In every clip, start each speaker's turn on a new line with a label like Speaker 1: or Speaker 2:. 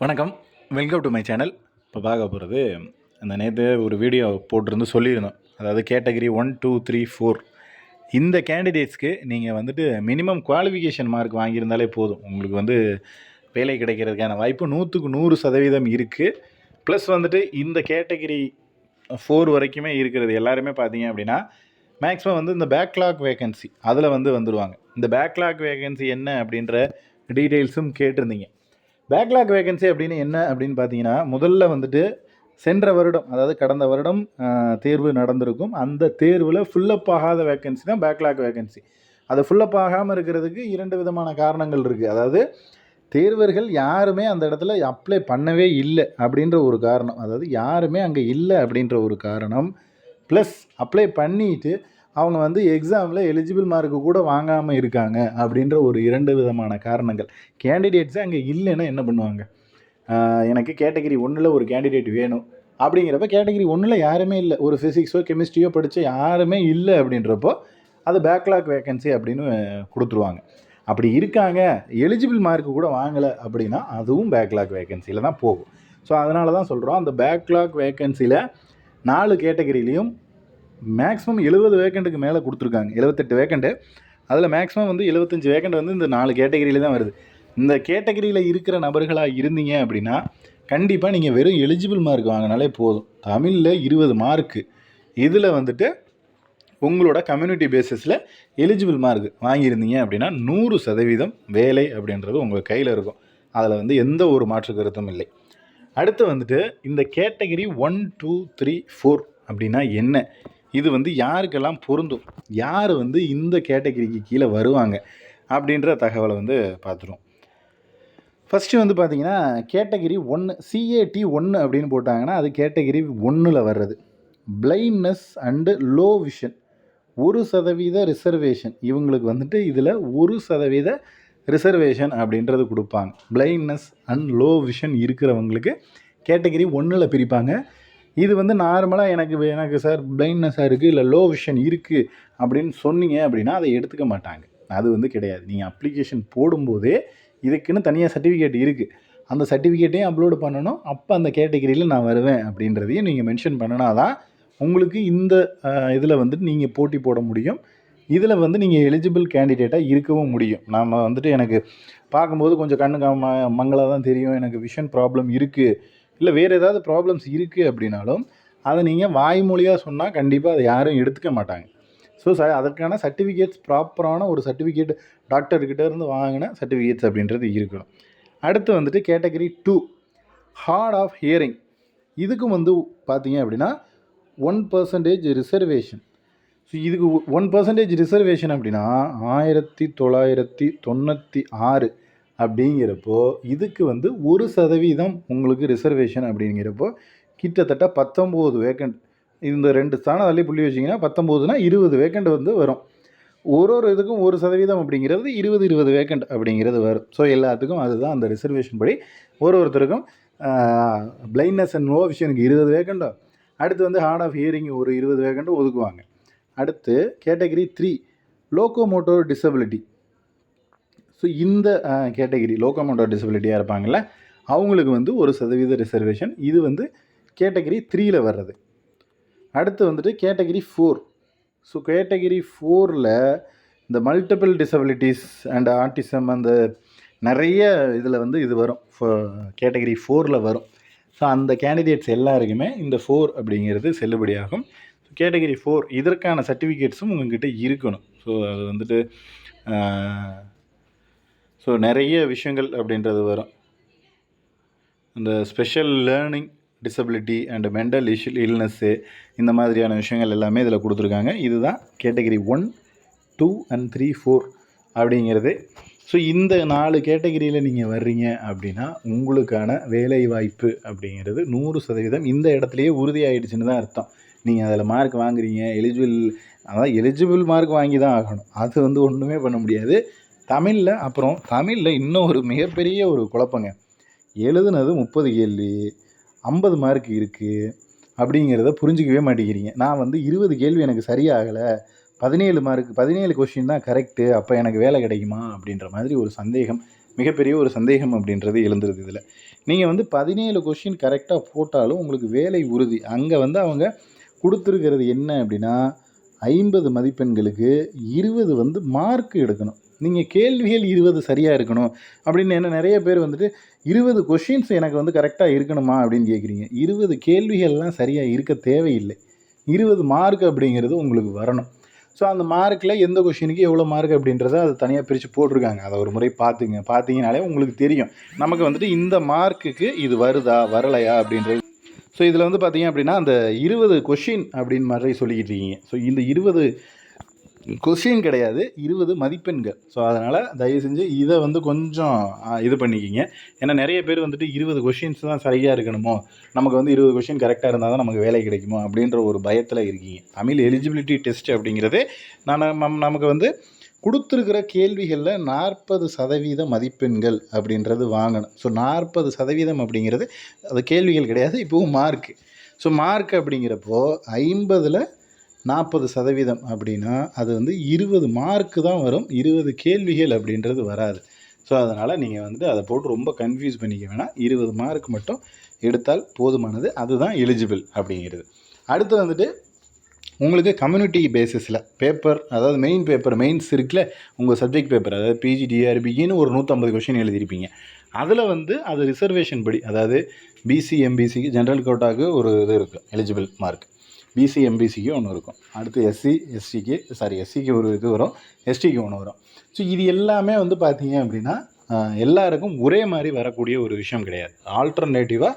Speaker 1: வணக்கம். Welcome to my channel. இப்போ பார்க்க போகிறது, அந்த நேற்று ஒரு வீடியோ போட்டிருந்து சொல்லியிருந்தோம். அதாவது கேட்டகரி 1, 2, 3, 4 இந்த கேண்டிடேட்ஸ்க்கு நீங்கள் வந்துட்டு மினிமம் குவாலிஃபிகேஷன் மார்க் வாங்கியிருந்தாலே போதும். உங்களுக்கு வேலை கிடைக்கிறதுக்கான வாய்ப்பு 100க்கு 100% இருக்குது. ப்ளஸ் இந்த கேட்டகரி 4 வரைக்குமே இருக்கிறது எல்லாருமே பார்த்தீங்க அப்படின்னா மேக்ஸிமம் இந்த பேக்லாக் வேகன்சி அதில் வந்துடுவாங்க. இந்த பேக்லாக் வேகன்சி என்ன அப்படின்ற டீட்டெயில்ஸும் கேட்டிருந்தீங்க. பேக்லாக் வேகன்சி அப்படின்னு என்ன அப்படின்னு பார்த்தீங்கன்னா, முதல்ல சென்ற வருடம், அதாவது கடந்த வருடம் தேர்வு நடந்திருக்கும். அந்த தேர்வில் ஃபுல்லப் ஆகாத வேகன்சி தான் பேக்லாக் வேகன்சி. அது ஃபுல்லப் ஆகாமல் இருக்கிறதுக்கு 2 விதமான காரணங்கள் இருக்குது. அதாவது தேர்வர்கள் யாருமே அந்த இடத்துல அப்ளை பண்ணவே இல்லை அப்படின்ற ஒரு காரணம், அதாவது யாருமே அங்கே இல்லை அப்படின்ற ஒரு காரணம், ப்ளஸ் அப்ளை பண்ணிட்டு அவங்க எக்ஸாமில் எலிஜிபிள் மார்க்கு கூட வாங்காமல் இருக்காங்க அப்படின்ற ஒரு 2 விதமான காரணங்கள். கேண்டிடேட்ஸே அங்கே இல்லைன்னா என்ன பண்ணுவாங்க? எனக்கு கேட்டகரி 1ல் ஒரு கேண்டிடேட் வேணும் அப்படிங்கிறப்ப கேட்டகரி 1ல் யாருமே இல்லை, ஒரு ஃபிசிக்ஸோ கெமிஸ்ட்ரியோ படித்த யாருமே இல்லை அப்படின்றப்போ அது பேக்லாக் வேகன்சி அப்படின்னு கொடுத்துருவாங்க. அப்படி இருக்காங்க, எலிஜிபிள் மார்க்கு கூட வாங்கலை அப்படின்னா அதுவும் பேக்லாக் வேகன்சியில் தான் போகும். ஸோ அதனால தான் சொல்கிறோம், அந்த பேக்லாக் வேகன்சியில் 4 கேட்டகரியிலையும் மேக்ஸிமம் 70 வேக்கண்ட்டுக்கு மேலே கொடுத்துருக்காங்க. 78 வேக்கண்ட்டு. அதில் மேக்ஸிமம் 75 வேக்கண்ட் இந்த 4 கேட்டகரியில் தான் வருது. இந்த கேட்டகரியில் இருக்கிற நபர்களாக இருந்தீங்க அப்படின்னா கண்டிப்பாக நீங்கள் வெறும் எலிஜிபிள் மார்க் வாங்கினாலே போதும். தமிழில் 20 மார்க்கு, இதில் உங்களோட கம்யூனிட்டி பேசிஸில் எலிஜிபிள் மார்க் வாங்கியிருந்தீங்க அப்படின்னா 100% வேலை அப்படின்றது உங்கள் கையில் இருக்கும். அதில் எந்த ஒரு மாற்று கருத்தும் இல்லை. அடுத்து இந்த கேட்டகரி 1, 2, 3, 4 அப்படின்னா என்ன? இது யாருக்கெல்லாம் பொருந்தும், யார் இந்த கேட்டகரிக்கு கீழே வருவாங்க அப்படின்ற தகவலை பார்த்துருவோம். ஃபஸ்ட்டு பார்த்தீங்கன்னா கேட்டகரி 1 CAT 1 அப்படின்னு போட்டாங்கன்னா அது கேட்டகரி 1ல் வர்றது. Blindness and low vision 1% reservation. இவங்களுக்கு இதில் 1% ரிசர்வேஷன் அப்படின்றது கொடுப்பாங்க. பிளைண்ட்னஸ் அண்ட் லோ விஷன் இருக்கிறவங்களுக்கு கேட்டகரி 1ல் பிரிப்பாங்க. இது நார்மலாக எனக்கு சார் பிளைண்ட்னஸாக இருக்குது, இல்லை லோ விஷன் இருக்குது அப்படின்னு சொன்னீங்க அப்படின்னா அதை எடுத்துக்க மாட்டாங்க. அது கிடையாது. நீங்கள் அப்ளிகேஷன் போடும்போதே இதுக்குன்னு தனியாக சர்டிஃபிகேட் இருக்குது, அந்த சர்டிஃபிகேட்டையும் அப்லோடு பண்ணணும். அப்போ அந்த கேட்டகரியில் நான் வருவேன் அப்படின்றதையும் நீங்கள் மென்ஷன் பண்ணினா தான் உங்களுக்கு இந்த இதில் நீங்கள் போட்டி போட முடியும். இதில் நீங்கள் எலிஜிபிள் கேண்டிடேட்டாக இருக்கவும் முடியும். நாம் எனக்கு பார்க்கும்போது கொஞ்சம் கண்ணு மங்களாக தான் தெரியும், எனக்கு விஷன் ப்ராப்ளம் இருக்குது, இல்லை வேறு ஏதாவது ப்ராப்ளம்ஸ் இருக்குது அப்படின்னாலும் அதை நீங்கள் வாய்மொழியாக சொன்னால் கண்டிப்பாக அதை யாரும் எடுத்துக்க மாட்டாங்க. ஸோ அதற்கான சர்டிஃபிகேட்ஸ், ப்ராப்பரான ஒரு சர்டிஃபிகேட் டாக்டர்கிட்ட இருந்து வாங்கின சர்டிஃபிகேட்ஸ் அப்படின்றது இருக்கணும். அடுத்து கேட்டகரி 2 ஹார்ட் ஆஃப் ஹியரிங். இதுக்கும் பார்த்தீங்க அப்படின்னா 1% ரிசர்வேஷன். ஸோ இதுக்கு 1% ரிசர்வேஷன் அப்படின்னா 1996 அப்படிங்கிறப்போ இதுக்கு 1% உங்களுக்கு ரிசர்வேஷன் அப்படிங்கிறப்போ கிட்டத்தட்ட 19 வேக்கண்ட். இந்த 2 ஸ்தானம் தள்ளி புள்ளி வச்சிங்கன்னா 19னா 20 வேக்கண்ட் வரும். ஒரு இதுக்கும் 1% அப்படிங்கிறது 20 வேக்கண்ட் அப்படிங்கிறது வரும். ஸோ எல்லாத்துக்கும் அதுதான் அந்த ரிசர்வேஷன் படி ஒருத்தருக்கும் பிளைண்ட்னஸ் அண்ட் லோ விஷனுக்கு 20 வேக்கண்டோ, அடுத்து ஹார்ட் ஆஃப் ஹியரிங் ஒரு 20 வேக்கண்டோ ஒதுக்குவாங்க. அடுத்து கேட்டகரி 3 லோகோமோட்டோர் டிசபிலிட்டி. ஸோ இந்த கேட்டகரி லோகோமோட்டோர் டிசபிலிட்டியாக இருப்பாங்கள்ல அவங்களுக்கு 1% ரிசர்வேஷன். இது கேட்டகரி 3ல் வர்றது. அடுத்து கேட்டகரி 4. ஸோ கேட்டகரி 4ல் இந்த மல்டிபிள் டிசபிலிட்டிஸ் அண்ட் ஆட்டிசம் அந்த நிறைய இதில் இது வரும், கேட்டகரி 4ல் வரும். ஸோ அந்த கேண்டிடேட்ஸ் எல்லாருக்குமே இந்த 4 அப்படிங்கிறது செல்லுபடியாகும். கேட்டகரி 4 இதற்கான சர்டிஃபிகேட்ஸும் உங்கள்கிட்ட இருக்கணும். ஸோ அது ஸோ நிறைய விஷயங்கள் அப்படின்றது வரும். இந்த special learning disability and mental illness இந்த மாதிரியான விஷயங்கள் எல்லாமே இதில் கொடுத்துருக்காங்க. இதுதான் கேட்டகரி 1, 2 and 3, 4 அப்படிங்கிறது. ஸோ இந்த 4 கேட்டகரியில் நீங்கள் வர்றீங்க அப்படின்னா உங்களுக்கான வேலை வாய்ப்பு அப்படிங்கிறது 100% இந்த இடத்துலையே உறுதியாகிடுச்சுன்னு தான் அர்த்தம். நீங்கள் அதில் மார்க் வாங்குறீங்க, எலிஜிபிள் மார்க் வாங்கி தான் ஆகணும். அது ஒன்றுமே பண்ண முடியாது. தமிழில் இன்னும் ஒரு மிகப்பெரிய ஒரு குழப்பங்க. எழுதுனது 30 கேள்வி, 50 மார்க் இருக்குது அப்படிங்கிறத புரிஞ்சிக்கவே மாட்டேங்கிறீங்க. நான் 20 கேள்வி எனக்கு சரியாகலை, 17 கொஷின் தான் கரெக்டு, அப்போ எனக்கு வேலை கிடைக்குமா அப்படின்ற மாதிரி ஒரு சந்தேகம் மிகப்பெரிய ஒரு சந்தேகம் அப்படின்றது எழுந்துருது இதில். நீங்கள் வந்து 17 கொஷின் கரெக்டாக போட்டாலும் உங்களுக்கு வேலை உறுதி. அங்கே வந்து அவங்க கொடுத்துருக்கிறது என்ன அப்படின்னா 50 மதிப்பெண்களுக்கு 20 வந்து மார்க் எடுக்கணும். நீங்கள் கேள்விகள் 20 சரியாக இருக்கணும் அப்படின்னு என்ன நிறைய பேர் வந்துட்டு 20 கொஷின்ஸ் எனக்கு வந்து கரெக்டாக இருக்கணுமா அப்படின்னு கேட்குறீங்க. 20 கேள்விகள்லாம் சரியாக இருக்க தேவையில்லை. 20 மார்க் அப்படிங்கிறது உங்களுக்கு வரணும். ஸோ அந்த மார்க்கில் எந்த கொஷினுக்கு எவ்வளோ மார்க் அப்படின்றத அது தனியாக பிரித்து போட்டிருக்காங்க. அதை ஒரு முறை பார்த்தீங்கனாலே உங்களுக்கு தெரியும் நமக்கு வந்துட்டு இந்த மார்க்குக்கு இது வருதா வரலையா அப்படின்றது. ஸோ இதில் வந்து பார்த்தீங்க அப்படின்னா அந்த 20 கொஷின் அப்படின்னு மாதிரி சொல்லிக்கிட்டு இருக்கீங்க. ஸோ இந்த 20 கொஷின் கிடையாது, 20 மதிப்பெண்கள். ஸோ அதனால் தயவு செஞ்சு இதை வந்து கொஞ்சம் இது பண்ணிக்கிங்க. ஏன்னா நிறைய பேர் வந்துட்டு 20 கொஷின்ஸ் தான் சரியாக இருக்கணுமோ, நமக்கு வந்து 20 கொஷின் கரெக்டாக இருந்தால் தான் நமக்கு வேலை கிடைக்குமோ அப்படின்ற ஒரு பயத்தில் இருக்கீங்க. தமிழ் எலிஜிபிலிட்டி டெஸ்ட் அப்படிங்கிறது நமக்கு வந்து கொடுத்துருக்கிற கேள்விகளில் 40% மதிப்பெண்கள் அப்படின்றது வாங்கணும். ஸோ 40% அப்படிங்கிறது அது கேள்விகள் கிடையாது, இப்போவும் மார்க்கு. ஸோ மார்க் அப்படிங்கிறப்போ 50ல் 40% அப்படின்னா அது வந்து 20 மார்க்கு தான் வரும், 20 கேள்விகள் அப்படின்றது வராது. ஸோ அதனால் நீங்கள் வந்துட்டு அதை போட்டு ரொம்ப கன்ஃபியூஸ் பண்ணிக்க வேணாம். 20 மார்க் மட்டும் எடுத்தால் போதுமானது. அதுதான் எலிஜிபிள் அப்படிங்கிறது. அடுத்து வந்துட்டு உங்களுக்கு கம்யூனிட்டி பேசிஸில் பேப்பர், அதாவது மெயின்ஸ் இருக்குல்ல, உங்கள் சப்ஜெக்ட் பேப்பர், அதாவது பிஜி டிஆர்பின்னு ஒரு 150 கொஷின் எழுதியிருப்பீங்க. அதில் வந்து அது ரிசர்வேஷன் படி, அதாவது பிசி எம்பிசிக்கு ஜென்ரல் கோட்டாவுக்கு ஒரு இது இருக்குது எலிஜிபிள் மார்க், பிசி எம்பிசிக்கு ஒன்று இருக்கும். அடுத்து எஸ்சிக்கு ஒரு இது வரும், எஸ்டிக்கு ஒன்று வரும். ஸோ இது எல்லாமே வந்து பார்த்தீங்க அப்படின்னா எல்லாருக்கும் ஒரே மாதிரி வரக்கூடிய ஒரு விஷயம் கிடையாது. ஆல்டர்னேட்டிவாக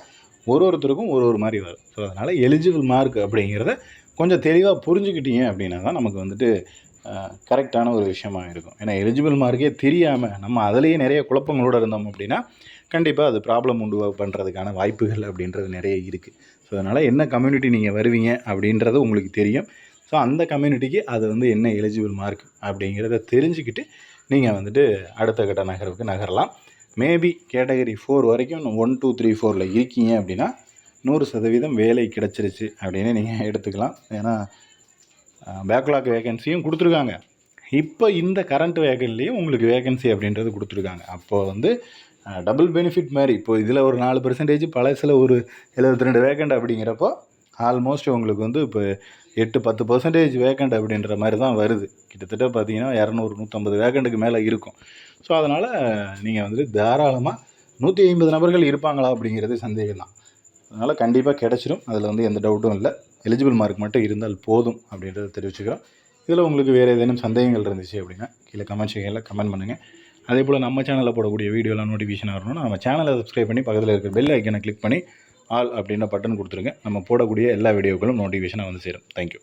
Speaker 1: ஒருத்தருக்கும் ஒரு மாதிரி வரும். ஸோ அதனால் எலிஜிபிள் மார்க் அப்படிங்கிறத கொஞ்சம் தெளிவாக புரிஞ்சுக்கிட்டீங்க அப்படின்னா தான் நமக்கு வந்துட்டு கரெக்டான ஒரு விஷயமாக இருக்கும். ஏன்னா எலிஜிபிள் மார்க்கே தெரியாமல் நம்ம அதிலேயே நிறைய குழப்பங்களோடு இருந்தோம் அப்படின்னா கண்டிப்பாக அது ப்ராப்ளம் உண்டு பண்ணுறதுக்கான வாய்ப்புகள் அப்படின்றது நிறைய இருக்குது. ஸோ அதனால் என்ன கம்யூனிட்டி நீங்கள் வருவீங்க அப்படின்றது உங்களுக்கு தெரியும். ஸோ அந்த கம்யூனிட்டிக்கு அது வந்து என்ன எலிஜிபிள் மார்க் அப்படிங்கிறத தெரிஞ்சுக்கிட்டு நீங்கள் வந்துட்டு அடுத்த கட்ட நகர்வுக்கு நகரலாம். மேபி கேட்டகரி 4 வரைக்கும் 1 2 3 4ல் இருக்கீங்க அப்படின்னா 100% வேலை கிடச்சிருச்சு அப்படின்னு நீங்கள் எடுத்துக்கலாம். ஏன்னா பேக்லாக் வேகன்சியும் கொடுத்துருக்காங்க. இப்போ இந்த கரண்ட் வேகன்லேயும் உங்களுக்கு வேகன்சி அப்படின்றது கொடுத்துருக்காங்க. அப்போது வந்து டபுள் பெனிஃபிட் மாதிரி, இப்போ இதில் ஒரு 4% பழசில் ஒரு 72 வேகண்ட் அப்படிங்கிறப்போ ஆல்மோஸ்ட் உங்களுக்கு வந்து இப்போ 8-10% வேகண்ட் அப்படின்ற மாதிரி தான் வருது. கிட்டத்தட்ட பார்த்தீங்கன்னா 200-150 வேகண்ட்டுக்கு மேலே இருக்கும். ஸோ அதனால் நீங்கள் வந்துட்டு தாராளமாக 150 நபர்கள் இருப்பாங்களா அப்படிங்கிறது சந்தேகம் தான். அதனால் கண்டிப்பாக கிடச்சிரும், அதில் வந்து எந்த டவுட்டும் இல்லை. எலிஜிபிள் மார்க் மட்டும் இருந்தால் போதும் அப்படின்றத தெரிவிச்சுக்கிறோம். இதில் உங்களுக்கு வேறு ஏதேனும் சந்தேகங்கள் இருந்துச்சு அப்படின்னா கீழே கமெண்ட் செக்ஷனில் கமெண்ட் பண்ணுங்கள். அதே போல் நம்ம சேனலில் போடக்கூடிய வீடியோலாம் நோட்டிஃபிகேஷன் வரணும்னா நம்ம சேனலை சப்ஸ்கிரைப் பண்ணி பக்கத்தில் இருக்கிற பெல் ஐக்கனை கிளிக் பண்ணி ஆல் அப்படின்ற பட்டன் கொடுத்துருங்க. நம்ம போடக்கூடிய எல்லா வீடியோக்களும் நோட்டிஃபிகேஷனாக வந்து சேரும். தேங்க்யூ.